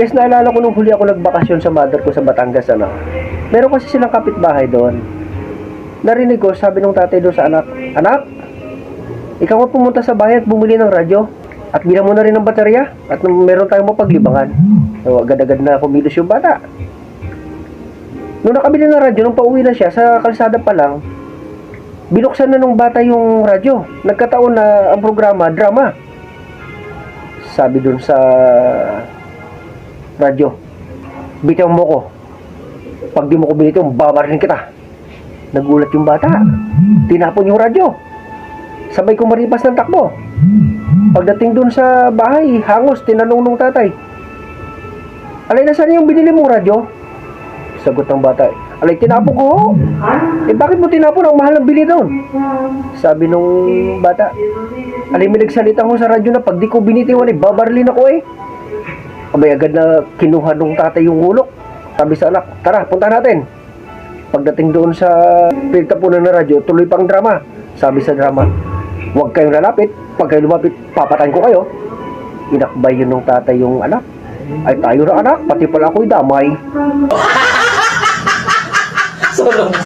Kasi naalala ko nung huli ako nagbakasyon sa mother ko sa Batangas, ano. Meron kasi silang kapitbahay doon. Narinig ko, sabi nung tatay doon sa anak, "Anak, ikaw nga pumunta sa bahay at bumili ng radyo. At bilang mo na rin ng baterya. At meron tayong mapaglibangan." So, agad-agad na kumilos yung bata. Nung nakabili ng radyo, nung pauwi na siya, sa kalsada pa lang, binuksan na nung bata yung radyo. Nagkataon na ang programa, drama. Sabi dun sa radyo, "Bitaw mo ko. Pag di mo ko binitaw, babarilin kita." Nagulat yung bata. Tinapon yung radyo. Sabay kumaripas ng takbo. Pagdating dun sa bahay, hangos, tinanong nung tatay, "Alay, nasaan yung binili mong radyo?" Sagot ng bata, "Alay, tinapon ko." "Eh, bakit mo tinapon? Ang mahal ng bili doon." Sabi nung bata, "Alay, may nagsalita ko sa radyo na pag di ko binitiwan, eh, babarilin ako eh." Abay, agad na kinuha nung tatay yung hulok. Sabi sa anak, "Tara, punta natin." Pagdating doon sa pinagtapunan ng radyo, tuloy pang drama. Sabi sa drama, "Huwag kayong lalapit. Pag kayo lumapit, papatayin ko kayo." Inakbay yun nung tatay yung anak. "Ay, tayo na anak, pati pala ako'y damay."